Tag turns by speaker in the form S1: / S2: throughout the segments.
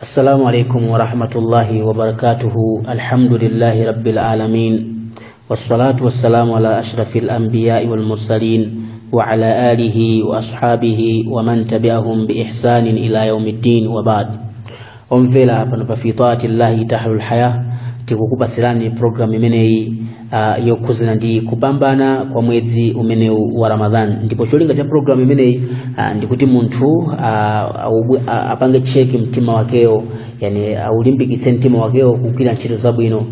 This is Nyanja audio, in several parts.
S1: السلام عليكم ورحمة الله وبركاته. الحمد لله رب العالمين، والصلاة والسلام على أشرف الأنبياء والمرسلين وعلى آله وأصحابه ومن تبعهم بإحسان إلى يوم الدين وبعد. أنفلا في طاعة الله تحل الحياة. Tikukupa silani program imeneyi yokuzina ndi kupambana kwa mwezi umene wa Ramadhan. Ndipo cholinga cha program imeneyi ndikuti munthu apange check mtima wakeo, yani aulimbikitse mtima wakeo kukira ntchito zabwino,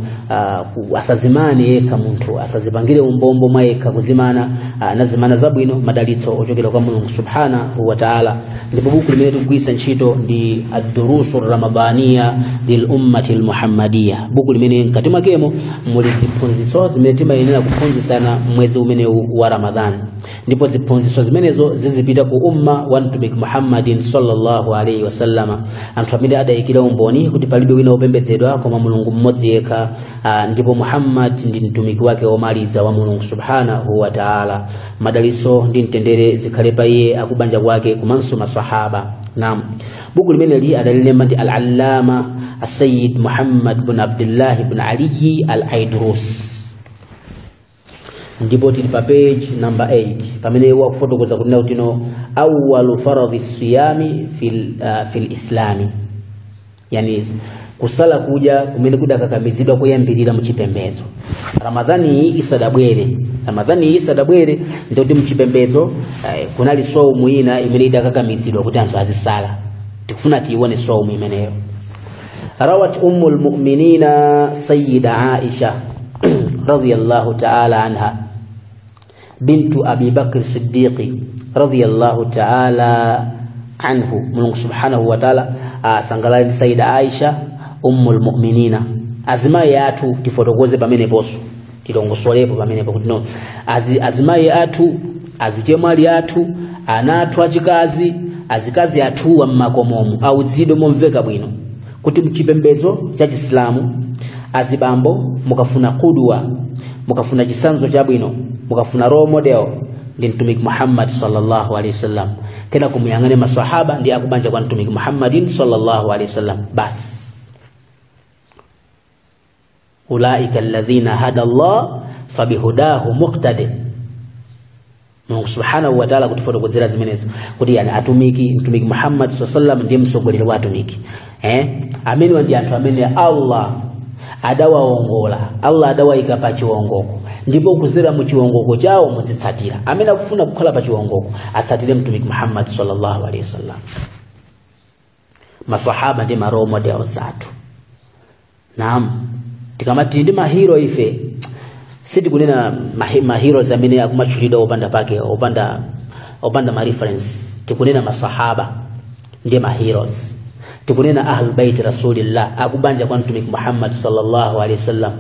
S1: asazimane yekha munthu, asazipangire umbombo mwa yekha kuzimana nazimana zabwino madalitso ochokera kwa Mulungu subhanahu wa ta'ala. Ndipo buku limene tikugwisa ntchito ndi ad-durusu ramadaniya lil ummati al-muhammadiyya. Buku limene mkati mwakemo muli ziphunzitso zimene timayenera kuphunzitsana mwezi umene wa Ramadhan. Ndipo ziphunzitso zimenezo zizipita ku umma wa mtumiki Muhammadin sallallahu alaihi wasallam, anthu amene adayikira umboni kuti palibe wina wopembedzedwa koma Mulungu mmodzi yekha, ndipo Muhammad ndi mtumiki wake womaliza wa Mulungu subhanahu wa ta'ala. Madalitso ndi mtendere zikhale pa iye, akubanja kwake komanso maswahaba. Naam, buku limene li adalilemba ndi al-allama as-sayyid Muhammad bin Abdullah ibn Ali al-Aidrus. Ndipo tili pa page number 8 pamene wakufotokoza kuti nautino awwalu faradhi siyami fil islami, yani kusala kuja kumene kudakakamizidwa kuyambirira muchipembedzo. Ramadhani isadabwere ndikuti muchipembedzo kunali saumu ina imene idakakamizidwa kuti anthu azisala. Tikufuna tione saumu imeneyo. Rawat ummul mu'minina sayyida Aisha radhiyallahu ta'ala anha bintu Abi Bakr Siddiq radhiyallahu ta'ala anhu. Mungu subhanahu wa ta'ala sangalani sayyida Aisha ummul mu'minina, azima yatu tifotokoze pamene poso tilongosolepo pamene kuti no azima yatu azichemwali yatu anatu achikazi azikazi atu wa makomomu au zido momveka bwino kuti mchipembezo cha Islamu azibambo mukafuna kudwa, mukafuna chisanzo cha bwino, mukafuna role model ndi mtumiki Muhammad sallallahu alaihi wasallam. Tena kumuyangane maswahaba ndi akubanja kwa mtumiki Muhammadin sallallahu alaihi wasallam. Bas ulaika alladhina hada Allah fabihudahu muqtadi. Mungu subhanahu wa ta'ala kutifotokozera zimenezo kuti yani atumiki mtumiki Muhammad sallallahu alaihi wasallam ndiye msogolero wa atumiki. Amene ndi anthu amene Allah adawaongola, Allah adawayika pa chiwongoko, ndipo kuzera mu chiwongoko chawo muzitsatira. Amene akufuna kukhala pa chiwongoko atsatire mtumiki Muhammad sallallahu alaihi wasallam. Maswahaba ndi role models athu. Naam, tikamati ndi mahero ife siti kunena mahero zamene akumachulida opanda pake opanda ma reference. Tikunena maswahaba ndi maheroes. Tikunena ahlul bait rasulillah akubanja kwa mtumiki Muhammad sallallahu alaihi wasallam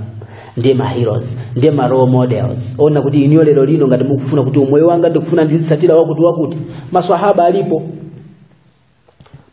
S1: ndi maheroes, ndi role models. Ona kuti iniyo lero lino ngati mukufuna kuti umoyo wanga ndikufuna ndizitsatira wakuti maswahaba alipo.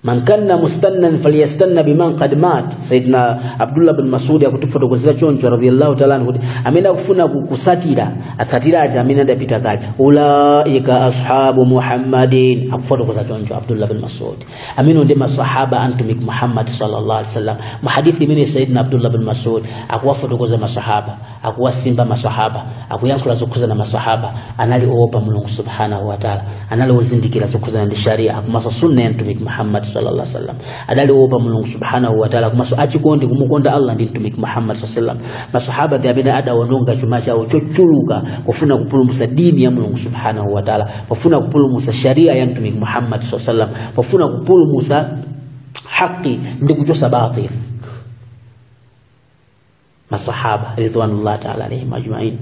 S1: Man kana mustannan falyastanna biman qad mat. Sayyidina Abdullah bin Mas'ud akutufotokozera choncho radhiyallahu ta'ala anhu kuti amene akufuna kusatira asatira aja amene ndapita kale, ulaika ashabu Muhammadin. Akufotokoza choncho Abdullah bin Mas'ud. Amene ndi maswahaba antumik Muhammad sallallahu alaihi wasallam. Muhadithi mene Sayyidina Abdullah bin Mas'ud akuwafotokoza maswahaba, akuwasimba maswahaba, akuyankhula zokhuza na maswahaba, anali oopa Mulungu subhanahu wa ta'ala, anali uzindikira zokhuza ndi sharia, akumasa sunna ya mtumiki Muhammad sallallahu alaihi wasallam, adali opa Mulungu subhanahu wa ta'ala kumaso achikondi kumukonda Allah ndi mtumiki Muhammad sallallahu alaihi wasallam. Maswahaba ndi amene adawononga chuma chawo chochuluka kufuna kupulumusa dini ya Mulungu subhanahu wa ta'ala, kufuna kupulumusa sharia ya mtumiki Muhammad sallallahu alaihi wasallam, kufuna kupulumusa haki ndi kuchosa batil. Maswahaba ridwanullah ta'ala alaihim ajma'in.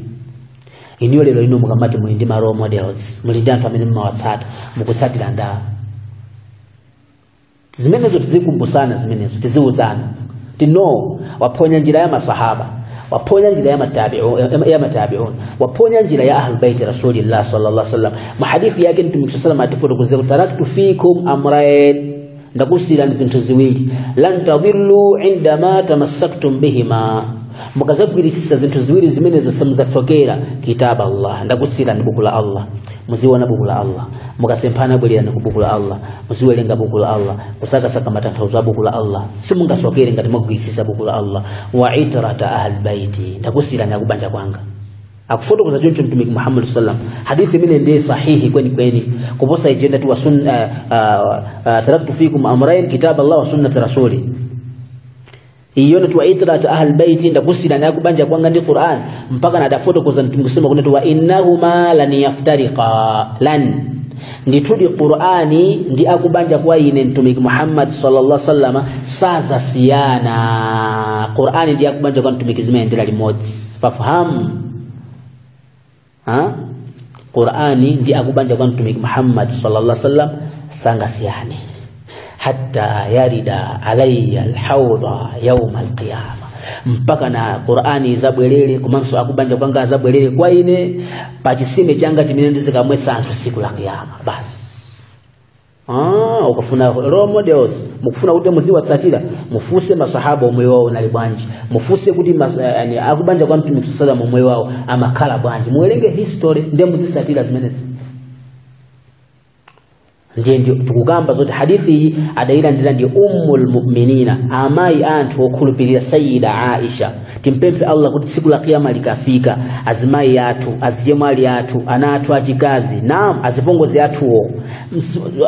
S1: Iniyo lero lino mukamati muli ndi role models, muli ndi anthu amene mmawatsata mukusatira nda zimenezo. Tizikumbusana zimenezo, tiziuzana tino waponya njira ya maswahaba, waponya njira ya matabi'un, waponya njira ya ahlul bait rasulillah sallallahu alaihi wasallam. Muhadithi yake mtume sallallahu alaihi wasallam atifotokozera taraktu fikum amrayn, ndakusira zinthu ziwiri, lan tadhillu indama tamassaktum bihima. mukazagwirisisa zinthu ziwiri zimene zosamuzasokera kitaba Allah ndagusira ndi buku la Allah muziona buku la Allah mukasemphana bwelera ndi buku la Allah muziwerenga buku la Allah kusakasaka matanthauzo a buku la Allah simungasokere ngati mugwirisisa buku la Allah wa itrata ahl baiti ndagusira ndi akubanja kwanga akufotokoza choncho mtumiki Muhammad sallam hadithi imene ndiye sahihi kweni kuposa ijenda tu wa sunna taraktu fikum amrayn kitab Allah wa sunnat rasuli iyona tu itrat ahl baiti ndagusira na kubanja kwanga ndi Qur'an mpaka na dafotokoza mtumiki sema kuna tu wa innahuma lan yaftariqa lan nditudi Qur'ani ndi akubanja kwa ine mtumiki Muhammad sallallahu alaihi wasallam saza siyana Qur'ani ndi akubanja kwa mtumiki zimeendera limodzi fafahamu Qur'ani ndi akubanja kwa mtumiki Muhammad sallallahu alaihi wasallam sanga siyane hatta yarida alayya alhawda yawm alqiyama mpaka na Qur'ani izabwelele komanso akubanja kwanga azabwelele kwa ine pachisime changa chimene ndizikamwesa anthu siku la kiyama basi ukafuna role models mukufuna kuti muziwasatira mufuse masahaba omwe wao unali bwanji mufuse kuti yani akubanja kwa mtumiki sallallahu omwe wao amakhala bwanji muwerenge history ndiye muzisatira zimenezi ndiye tukugamba zote hadithi hii adaira ndi ummul mu'minina amai anthu okhulupirira sayyida Aisha timpempe Allah kuti siku la kiyama likafika azimai yathu azijemali yathu anathu achikazi naam azipongozi yathuwo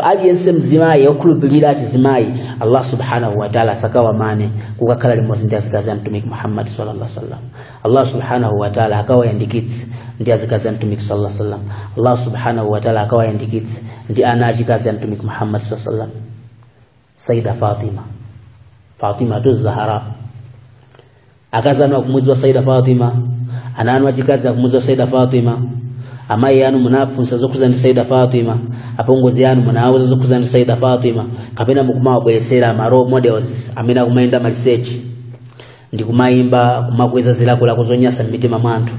S1: aliyense mzimai okhulupirira achizimai Allah subhanahu wa ta'ala sakawa mane kukakhala limodzi ndi azikazi ya mtumiki Muhammad sallallahu alaihi wasallam Allah subhanahu wa ta'ala akawa yandikitse ndi azikazi ya mtumiki sallallahu alaihi wasallam Allah subhanahu wa ta'ala akawa yandikitse ndi anachikazi ya mtumiki Muhammad sallallahu alaihi wasallam Sayyida Fatima tu Zahra akazanwa kumuzwa Sayyida Fatima ananwa chikazi ya kumuzwa Sayyida Fatima amai yanu munafunsa zokuzana Sayyida Fatima apongozi yanu munaweza zokuzana Sayyida Fatima kapena mukumawa bwelesera maro models amena kumaenda research ndi kumaimba kumakweza zilako la kuzonyasa mitima mwantu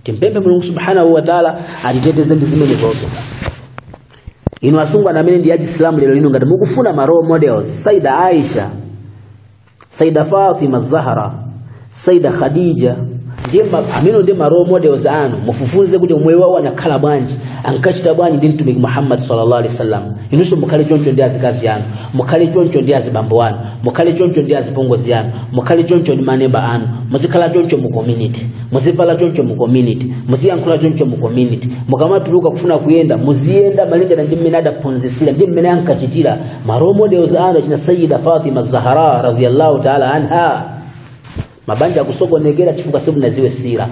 S1: timpempe Mulungu subhanahu wa ta'ala atiteteze ndi zimene zonse ino asungwa na mene ndi Islam lero lino ngati mukufuna ma role models Sayyida Aisha Sayyida Fatima Zahra Sayyida Khadija ndimba amino ndi ma role models anu mufufunze kuti omwe wao anakhala bwanji ankachita bwanji ndi mtumiki Muhammad sallallahu alaihi wasallam inuso mukhale choncho ndi azikazi yanu mukhale choncho ndi azibambo wanu mukhale choncho ndi azipongozi yanu mukhale choncho ndi maneba anu muzikhala choncho mu community muzipala choncho mu community muziyankhula choncho mu community mukamatuluka kufuna kuyenda muziyenda malingana ndi mmene adaphunzitsira ndi mmene ankachitira ma role models anu china Sayyida Fatima Zahra radhiyallahu ta'ala anha mabanja kusogonekera chifuka sebu naziwe sira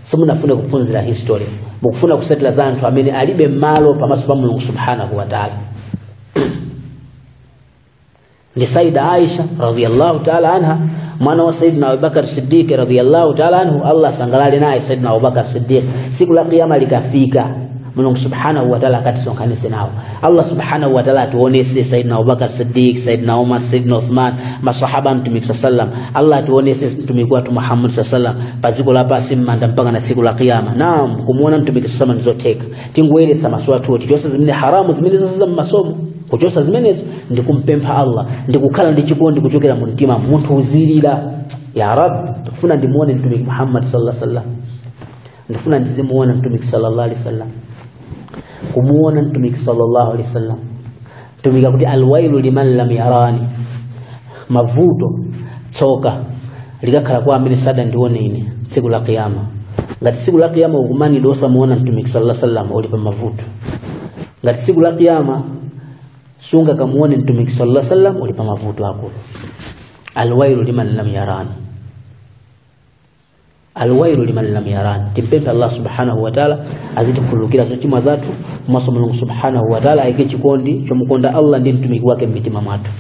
S1: simunafuna kuphunzira history mukufuna kusatira zanthu amene alibe malo pamaso pa Mulungu subhanahu wa ta'ala ni Sayyida Aisha radhiyallahu ta'ala anha mwana wa Sayyidina Abubakar Siddiq radhiyallahu ta'ala anhu Allah sangalale naye Sayyidina Abubakar Siddiq siku la kiyama likafika Mulungu subhanahu wa ta'ala akatisonkanise nao Allah subhanahu wa ta'ala tuonese Sayyidina Abubakar Siddiq Sayyidina Umar Sayyidina Uthman masahaba mtumiki sallam Allah tuonese mtumiki wetu Muhammad sallam paziko la pasi manda mpaka na siku la kiyama naam kumuona mtumiki sallam nizoteka tingwele sama swatu tichosa zimene haramu zimene za masomo kuchosa zimene ndi kumpempha Allah ndi kukhala ndi chikondi kuchokera mu mtima munthu uzilira ya rab tufuna ndimuone mtumiki Muhammad sallallahu alaihi wasallam ndifuna ndizimuona mtumiki sallallahu alaihi wasallam kumuona mtumiki sallallahu alaihi wasallam tumika kuti alwailu liman lam yarani mavuto choka likakhala kwa amene sada ndione ine siku la kiyama ngati siku la kiyama ukumani dosa muona mtumiki sallallahu alaihi wasallam ulipa mavuto ngati siku la kiyama sunga kamuone mtumiki sallallahu alaihi wasallam ulipa mavuto hapo alwailu liman lam yarani alwailu liman lam yarani timpempe Allah subhanahu wa ta'ala azidi kulukira zochimwa zatu maso Mulungu subhanahu wa ta'ala aike chikondi chomukonda Allah ndi mtumiki wake mitima mwatu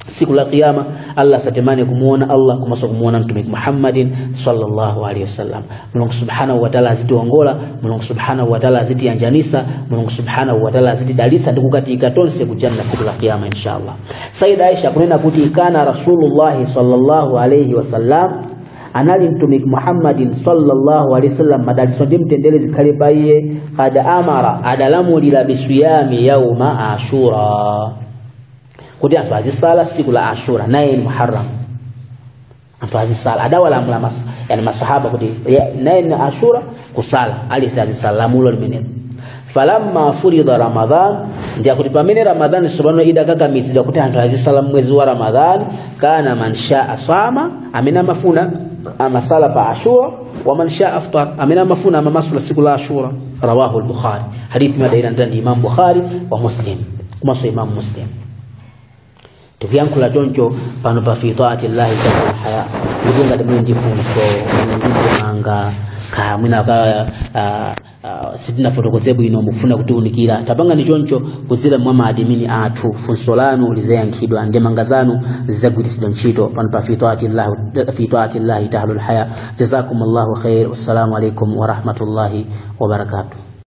S1: siku la kiyama Allah satemane kumuona Allah kumaso kumuona mtumiki Muhammadin sallallahu alaihi wasallam Mulungu subhanahu wa ta'ala azidi ongola Mulungu subhanahu wa ta'ala azidi anjanisa Mulungu subhanahu wa ta'ala azidi dalisa ndikukatika tonse kujanna siku la kiyama inshallah Sayyida Aisha kunena kuti kana Rasulullah sallallahu alaihi wasallam anali mtumiki Muhammadin sallallahu alaihi wasallam madaliso ndi mtendele zikhale paye qad amara adalamu lila bisiyami yawma ashura kuti afazi sala siku la ashura naye ni Muharram antu azisala adawala amula yani masahaba kuti naye ashura kusala ali azisala lamulo limene falamma furida Ramadhan ndia kuti pamene Ramadhan subhano ida kakamizidwa kuti anthu azisala mwezi wa Ramadhan kana man shaa sama amina mafuna amasala pa ashura wa man shaa aftar amina mafuna amamasula siku la ashura rawahu al-Bukhari hadithi madaina ndani Imam Bukhari wa Muslim kuma so Imam Muslim tukiankula choncho pano pa fi taati Allah ta'ala haya ndunga demwe ndifunso ndimanga ka mwina ka sidina fotokozebu ino mufuna kutiunikira tapanga ni choncho kuzira mwa maadimini athu funso lanu lizayankhidwa ndemanga zanu zizagwiritsidwa ntchito pano pa fi taati Allah ta'ala haya jazakumullahu khair wassalamu alaikum wa rahmatullahi wa barakatuh.